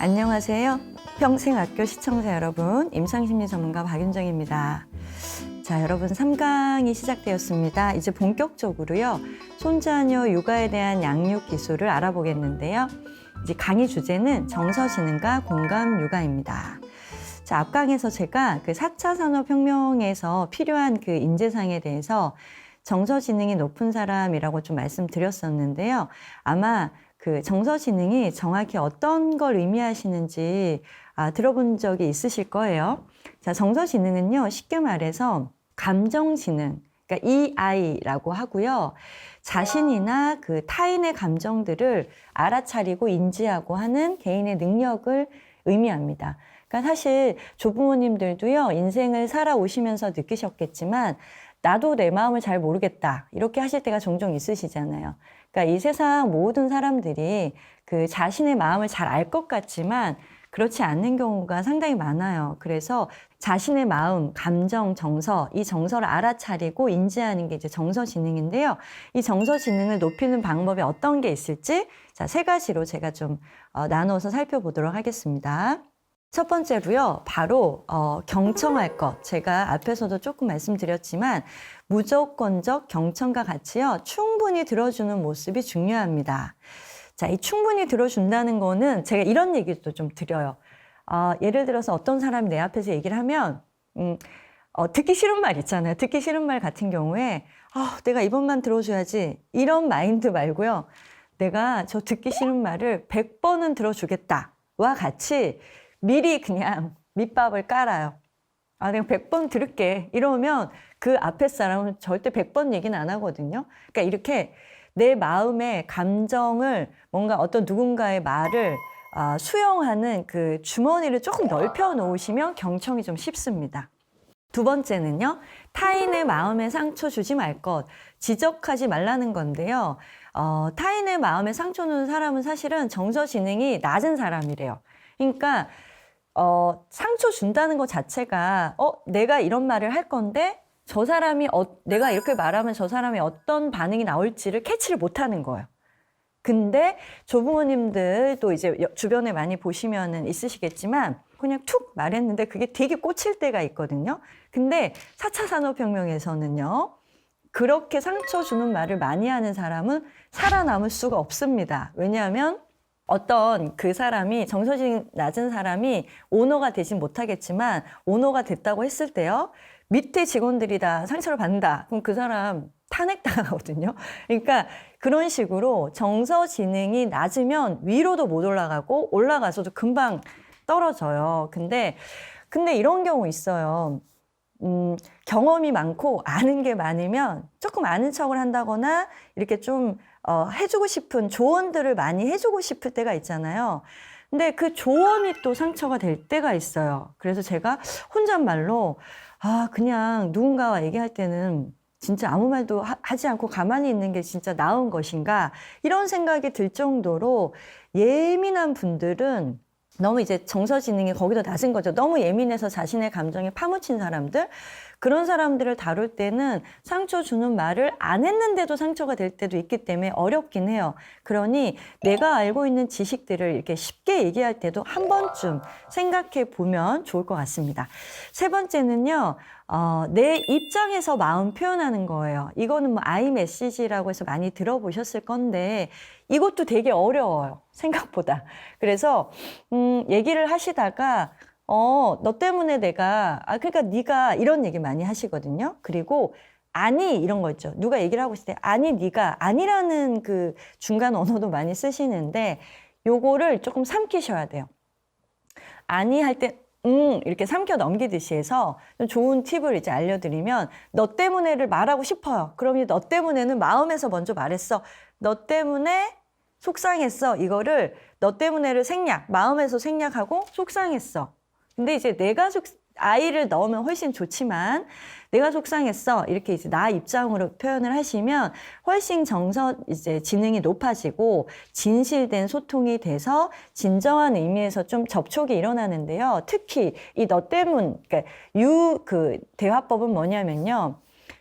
안녕하세요. 평생학교 시청자 여러분, 임상심리 전문가 박윤정입니다. 자, 여러분 3강이 시작되었습니다. 이제 본격적으로요, 손자녀 육아에 대한 양육 기술을 알아보겠는데요. 이제 강의 주제는 정서지능과 공감 육아입니다. 자, 앞강에서 제가 그 4차 산업혁명에서 필요한 그 인재상에 대해서 정서지능이 높은 사람이라고 좀 말씀드렸었는데요. 아마 그 정서지능이 정확히 어떤 걸 의미하시는지 들어본 적이 있으실 거예요. 자, 정서지능은요, 쉽게 말해서 감정지능, 그러니까 EI라고 하고요. 자신이나 그 타인의 감정들을 알아차리고 인지하고 하는 개인의 능력을 의미합니다. 그러니까 사실 조부모님들도요, 인생을 살아오시면서 느끼셨겠지만 나도 내 마음을 잘 모르겠다, 이렇게 하실 때가 종종 있으시잖아요. 그러니까 이 세상 모든 사람들이 그 자신의 마음을 잘 알 것 같지만 그렇지 않는 경우가 상당히 많아요. 그래서 자신의 마음, 감정, 정서, 이 정서를 알아차리고 인지하는 게 이제 정서지능인데요. 이 정서지능을 높이는 방법이 어떤 게 있을지, 자, 3가지로 제가 좀 나눠서 살펴보도록 하겠습니다. 첫 번째로요, 바로 경청할 것. 제가 앞에서도 조금 말씀드렸지만 무조건적 경청과 같이요, 충분히 들어주는 모습이 중요합니다. 자, 이 충분히 들어준다는 거는 제가 이런 얘기도 좀 드려요. 예를 들어서 어떤 사람이 내 앞에서 얘기를 하면 듣기 싫은 말 있잖아요. 듣기 싫은 말 같은 경우에 내가 이번만 들어줘야지, 이런 마인드 말고요, 내가 저 듣기 싫은 말을 100번은 들어주겠다와 같이 미리 그냥 밑밥을 깔아요. 내가 100번 들을게, 이러면 그 앞에 사람은 절대 100번 얘기는 안 하거든요. 그러니까 이렇게 내 마음의 감정을, 뭔가 어떤 누군가의 말을 수용하는 그 주머니를 조금 넓혀 놓으시면 경청이 좀 쉽습니다. 두 번째는요, 타인의 마음에 상처 주지 말 것, 지적하지 말라는 건데요. 타인의 마음에 상처 주는 사람은 사실은 정서지능이 낮은 사람이래요. 그러니까 상처 준다는 것 자체가 내가 이런 말을 할 건데 저 사람이 내가 이렇게 말하면 저 사람이 어떤 반응이 나올지를 캐치를 못하는 거예요. 근데 조부모님들도 이제 주변에 많이 보시면은 있으시겠지만 그냥 툭 말했는데 그게 되게 꽂힐 때가 있거든요. 근데 4차 산업혁명에서는요, 그렇게 상처 주는 말을 많이 하는 사람은 살아남을 수가 없습니다. 왜냐하면 어떤 그 사람이, 정서지능 낮은 사람이 오너가 되진 못하겠지만 오너가 됐다고 했을 때요, 밑에 직원들이 다 상처를 받는다, 그럼 그 사람 탄핵당하거든요. 그러니까 그런 식으로 정서지능이 낮으면 위로도 못 올라가고 올라가서도 금방 떨어져요. 근데 이런 경우 있어요. 경험이 많고 아는 게 많으면 조금 아는 척을 한다거나 이렇게 좀 해주고 싶은 조언들을 많이 해주고 싶을 때가 있잖아요. 근데 그 조언이 또 상처가 될 때가 있어요. 그래서 제가 혼잣말로 그냥 누군가와 얘기할 때는 진짜 아무 말도 하지 않고 가만히 있는 게 진짜 나은 것인가, 이런 생각이 들 정도로 예민한 분들은 너무 이제 정서지능이 거기도 낮은 거죠. 너무 예민해서 자신의 감정에 파묻힌 사람들, 그런 사람들을 다룰 때는 상처 주는 말을 안 했는데도 상처가 될 때도 있기 때문에 어렵긴 해요. 그러니 내가 알고 있는 지식들을 이렇게 쉽게 얘기할 때도 한 번쯤 생각해 보면 좋을 것 같습니다. 3번째는요, 내 입장에서 마음 표현하는 거예요. 이거는 뭐 아이메시지라고 해서 많이 들어보셨을 건데 이것도 되게 어려워요, 생각보다. 그래서 얘기를 하시다가 너 때문에 내가, 그러니까 네가, 이런 얘기 많이 하시거든요. 그리고 아니, 이런 거 있죠. 누가 얘기를 하고 있을 때 아니, 네가, 아니라는 그 중간 언어도 많이 쓰시는데 요거를 조금 삼키셔야 돼요. 아니 할 때 이렇게 삼켜 넘기듯이 해서 좀 좋은 팁을 이제 알려드리면, 너 때문에를 말하고 싶어요. 그러면 너 때문에는 마음에서 먼저 말했어. 너 때문에 속상했어. 이거를 너 때문에를 생략, 마음에서 생략하고 속상했어. 근데 이제 아이를 넣으면 훨씬 좋지만 내가 속상했어, 이렇게 이제 나 입장으로 표현을 하시면 훨씬 지능이 높아지고 진실된 소통이 돼서 진정한 의미에서 좀 접촉이 일어나는데요. 특히 이 너 때문, 그러니까 대화법은 뭐냐면요,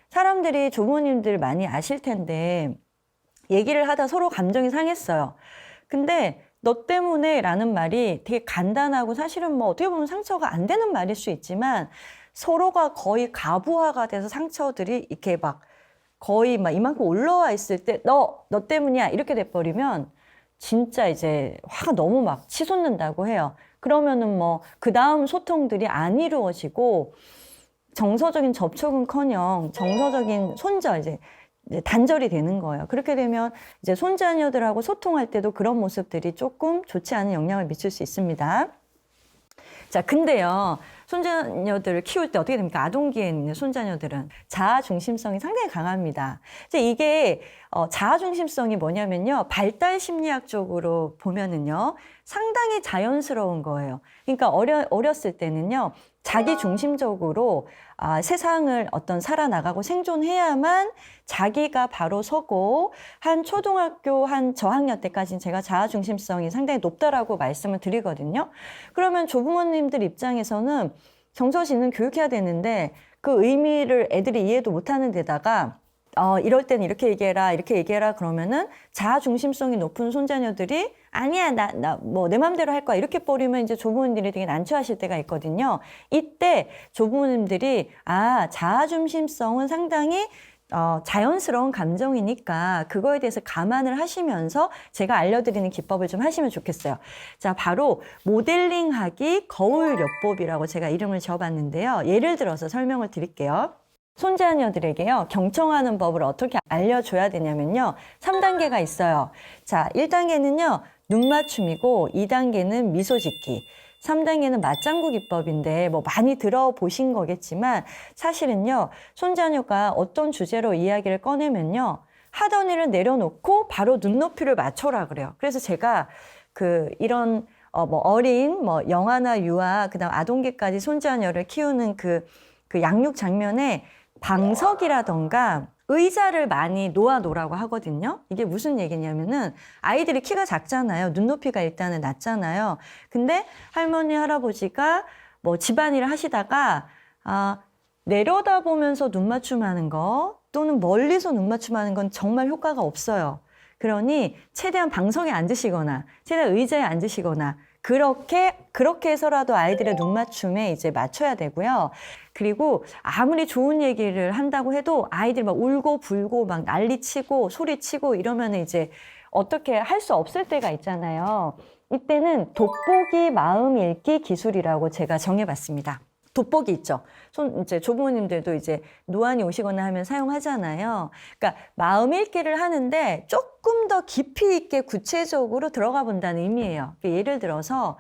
사람들이, 조부모님들 많이 아실 텐데, 얘기를 하다 서로 감정이 상했어요. 근데 너 때문에 라는 말이 되게 간단하고 사실은 뭐 어떻게 보면 상처가 안 되는 말일 수 있지만 서로가 거의 가부화가 돼서 상처들이 이렇게 막 거의 막 이만큼 올라와 있을 때 너 때문이야 이렇게 돼버리면 진짜 이제 화가 너무 막 치솟는다고 해요. 그러면은 뭐 그 다음 소통들이 안 이루어지고 정서적인 접촉은커녕 정서적인 손절 이제 단절이 되는 거예요. 그렇게 되면 이제 손자녀들하고 소통할 때도 그런 모습들이 조금 좋지 않은 영향을 미칠 수 있습니다. 자, 근데요, 손자녀들을 키울 때 어떻게 됩니까? 아동기에 있는 손자녀들은 자아 중심성이 상당히 강합니다. 이제 이게 자아 중심성이 뭐냐면요, 발달 심리학적으로 보면은요, 상당히 자연스러운 거예요. 그러니까 어렸을 때는요, 자기 중심적으로 세상을 어떤 살아나가고 생존해야만 자기가 바로 서고 한 초등학교 한 저학년 때까지는 제가 자아 중심성이 상당히 높다라고 말씀을 드리거든요. 그러면 조부모님들 입장에서는 정서시 있는 교육해야 되는데 그 의미를 애들이 이해도 못하는 데다가 이럴 때는 이렇게 얘기해라 그러면은 자아 중심성이 높은 손자녀들이 아니야 나 뭐 내 맘대로 할 거야 이렇게 버리면 이제 조부모님들이 되게 난처하실 때가 있거든요. 이때 조부모님들이 자아 중심성은 상당히 자연스러운 감정이니까 그거에 대해서 감안을 하시면서 제가 알려드리는 기법을 좀 하시면 좋겠어요. 자, 바로 모델링하기 거울요법이라고 제가 이름을 지어봤는데요. 예를 들어서 설명을 드릴게요. 손자녀들에게요, 경청하는 법을 어떻게 알려줘야 되냐면요. 3단계가 있어요. 자, 1단계는요, 눈 맞춤이고 2단계는 미소 짓기. 3단계는 맞장구 기법인데 뭐 많이 들어보신 거겠지만 사실은요, 손자녀가 어떤 주제로 이야기를 꺼내면요, 하던 일을 내려놓고 바로 눈높이를 맞춰라 그래요. 그래서 제가 이런 뭐 어린 뭐 영아나 유아 그다음 아동기까지 손자녀를 키우는 그 양육 장면에 방석이라던가 의자를 많이 놓아놓으라고 하거든요. 이게 무슨 얘기냐면은 아이들이 키가 작잖아요. 눈높이가 일단은 낮잖아요. 근데 할머니, 할아버지가 뭐 집안일을 하시다가 내려다보면서 눈 맞춤하는 거 또는 멀리서 눈 맞춤하는 건 정말 효과가 없어요. 그러니 최대한 방석에 앉으시거나 최대한 의자에 앉으시거나 그렇게 해서라도 아이들의 눈 맞춤에 이제 맞춰야 되고요. 그리고 아무리 좋은 얘기를 한다고 해도 아이들이 막 울고 불고 막 난리치고 소리치고 이러면 이제 어떻게 할 수 없을 때가 있잖아요. 이때는 돋보기 마음 읽기 기술이라고 제가 정해봤습니다. 돋보기 있죠. 이제 조부모님들도 이제 노안이 오시거나 하면 사용하잖아요. 그러니까 마음 읽기를 하는데 조금 더 깊이 있게 구체적으로 들어가 본다는 의미예요. 예를 들어서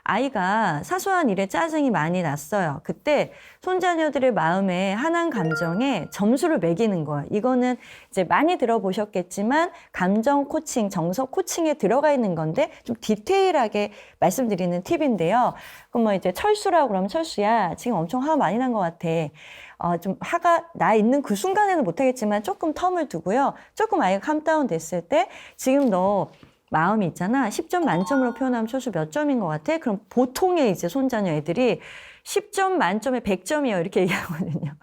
아이가 사소한 일에 짜증이 많이 났어요. 그때 손자녀들의 마음에 한한 감정에 점수를 매기는 거예요. 이거는 이제 많이 들어보셨겠지만 감정 코칭, 정서 코칭에 들어가 있는 건데 좀 디테일하게 말씀드리는 팁인데요. 그럼 뭐 이제 철수라고 그러면 철수야, 지금 엄청 화가 많이 난 것 같아. 좀 화가 나 있는 그 순간에는 못하겠지만 조금 텀을 두고요. 조금 아이가 캄다운 됐을 때 지금 너 마음이 있잖아. 10점 만점으로 표현하면 철수 몇 점인 것 같아? 그럼 보통의 이제 손자녀 애들이 10점 만점에 100점이에요. 이렇게 얘기하거든요.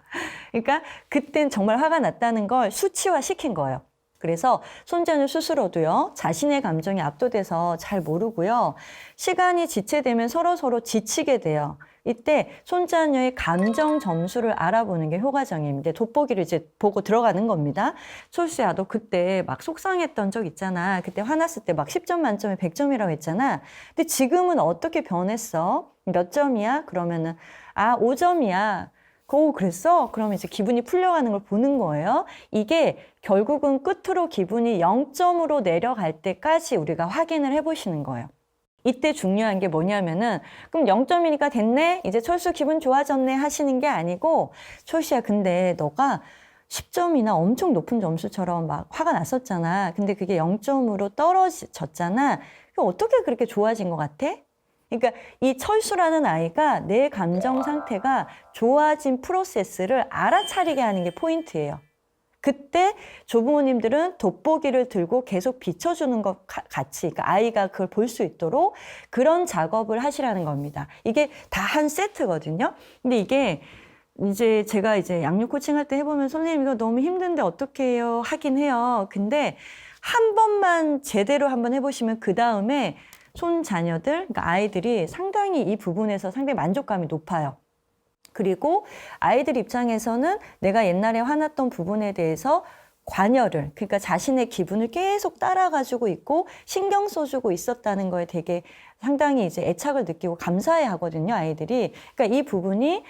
그러니까 그땐 정말 화가 났다는 걸 수치화 시킨 거예요. 그래서 손자녀 스스로도요, 자신의 감정에 압도돼서 잘 모르고요. 시간이 지체되면 서로 지치게 돼요. 이때 손자녀의 감정 점수를 알아보는 게 효과적입니다. 돋보기를 이제 보고 들어가는 겁니다. 철수야, 너 그때 막 속상했던 적 있잖아. 그때 화났을 때 막 10점 만점에 100점이라고 했잖아. 근데 지금은 어떻게 변했어? 몇 점이야? 그러면은 5점이야. 그랬어? 그러면 이제 기분이 풀려가는 걸 보는 거예요. 이게 결국은 끝으로 기분이 0점으로 내려갈 때까지 우리가 확인을 해보시는 거예요. 이때 중요한 게 뭐냐면은 그럼 0점이니까 됐네? 이제 철수 기분 좋아졌네? 하시는 게 아니고 철수야, 근데 너가 10점이나 엄청 높은 점수처럼 막 화가 났었잖아. 근데 그게 0점으로 떨어졌잖아. 그럼 어떻게 그렇게 좋아진 것 같아? 그러니까 이 철수라는 아이가 내 감정 상태가 좋아진 프로세스를 알아차리게 하는 게 포인트예요. 그때 조부모님들은 돋보기를 들고 계속 비춰주는 것 같이, 그러니까 아이가 그걸 볼 수 있도록 그런 작업을 하시라는 겁니다. 이게 다 한 세트거든요. 근데 이게 이제 제가 이제 양육 코칭할 때 해보면 선생님 이거 너무 힘든데 어떻게 해요? 하긴 해요. 근데 한 번만 제대로 한번 해보시면 그 다음에 손자녀들, 그러니까 아이들이 상당히 이 부분에서 상당히 만족감이 높아요. 그리고 아이들 입장에서는 내가 옛날에 화났던 부분에 대해서 관여를, 그러니까 자신의 기분을 계속 따라가지고 있고 신경 써주고 있었다는 거에 되게 상당히 이제 애착을 느끼고 감사해 하거든요, 아이들이. 그러니까 이 부분이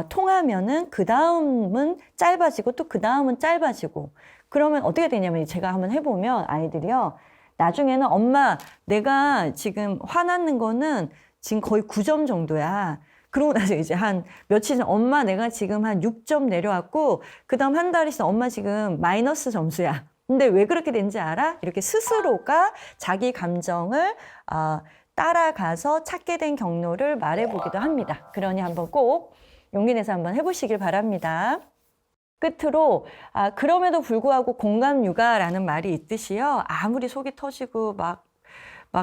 통하면은 그 다음은 짧아지고 또 그 다음은 짧아지고, 그러면 어떻게 되냐면 제가 한번 해보면 아이들이요, 나중에는 엄마 내가 지금 화났는 거는 지금 거의 9점 정도야. 그러고 나서 이제 한 며칠 전 엄마 내가 지금 한 6점 내려왔고 그다음 한 달 있어 엄마 지금 마이너스 점수야. 근데 왜 그렇게 된지 알아? 이렇게 스스로가 자기 감정을 따라가서 찾게 된 경로를 말해보기도 합니다. 그러니 한번 꼭 용기 내서 한번 해보시길 바랍니다. 끝으로 그럼에도 불구하고 공감 육아라는 말이 있듯이요. 아무리 속이 터지고 막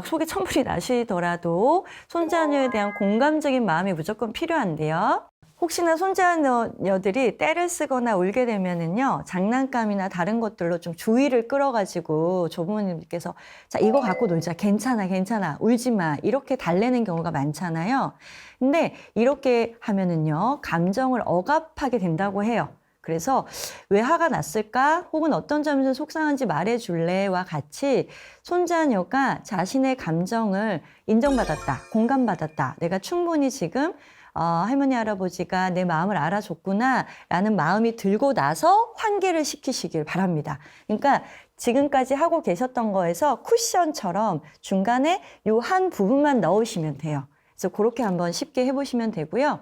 속에 천불이 나시더라도 손자녀에 대한 공감적인 마음이 무조건 필요한데요. 혹시나 손자녀들이 떼를 쓰거나 울게 되면은요, 장난감이나 다른 것들로 좀 주의를 끌어가지고 조부모님께서 자, 이거 갖고 놀자. 괜찮아, 괜찮아. 울지 마. 이렇게 달래는 경우가 많잖아요. 근데 이렇게 하면은요, 감정을 억압하게 된다고 해요. 그래서 왜 화가 났을까? 혹은 어떤 점에서 속상한지 말해줄래와 같이 손자녀가 자신의 감정을 인정받았다, 공감받았다. 내가 충분히 지금 할머니, 할아버지가 내 마음을 알아줬구나 라는 마음이 들고 나서 환기를 시키시길 바랍니다. 그러니까 지금까지 하고 계셨던 거에서 쿠션처럼 중간에 요 한 부분만 넣으시면 돼요. 그래서 그렇게 한번 쉽게 해보시면 되고요.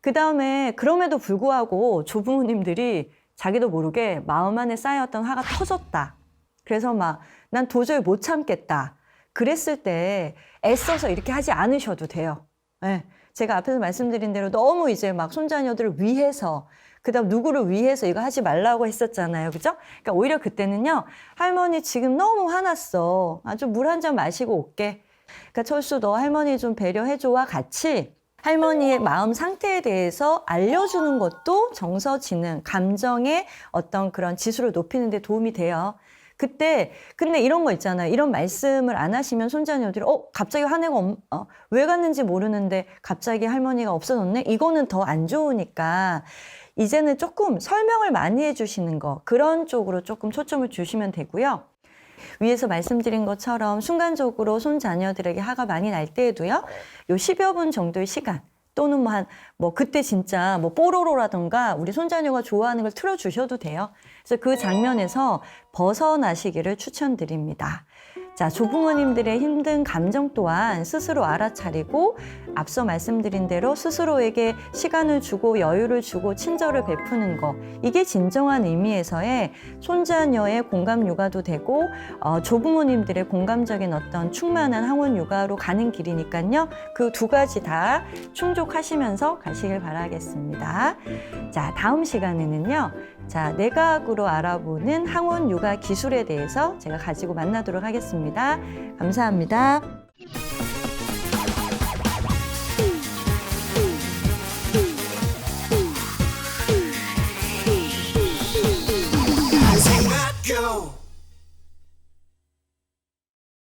그 다음에 그럼에도 불구하고 조부모님들이 자기도 모르게 마음 안에 쌓였던 화가 터졌다. 그래서 막 난 도저히 못 참겠다. 그랬을 때 애써서 이렇게 하지 않으셔도 돼요. 네. 제가 앞에서 말씀드린 대로 너무 이제 막 손자녀들을 위해서 그다음 누구를 위해서 이거 하지 말라고 했었잖아요. 그죠? 그러니까 오히려 그때는요. 할머니 지금 너무 화났어. 좀 물 한 잔 마시고 올게. 그러니까 철수 너 할머니 좀 배려해줘와 같이 할머니의 마음 상태에 대해서 알려주는 것도 정서지능, 감정의 어떤 그런 지수를 높이는 데 도움이 돼요. 근데 이런 거 있잖아요. 이런 말씀을 안 하시면 손자녀들이 갑자기 화내고 왜 갔는지 모르는데 갑자기 할머니가 없어졌네? 이거는 더 안 좋으니까 이제는 조금 설명을 많이 해주시는 거, 그런 쪽으로 조금 초점을 주시면 되고요. 위에서 말씀드린 것처럼 순간적으로 손자녀들에게 화가 많이 날 때에도요, 요 10여 분 정도의 시간, 또는 그때 진짜 뽀로로라던가 우리 손자녀가 좋아하는 걸 틀어주셔도 돼요. 그래서 그 장면에서 벗어나시기를 추천드립니다. 자, 조부모님들의 힘든 감정 또한 스스로 알아차리고 앞서 말씀드린 대로 스스로에게 시간을 주고 여유를 주고 친절을 베푸는 거, 이게 진정한 의미에서의 손자녀의 공감 육아도 되고 조부모님들의 공감적인 어떤 충만한 항원 육아로 가는 길이니까요. 그 두 가지 다 충족하시면서 가시길 바라겠습니다. 자, 다음 시간에는요. 자, 내과학으로 알아보는 항원 육아 기술에 대해서 제가 가지고 만나도록 하겠습니다. 감사합니다.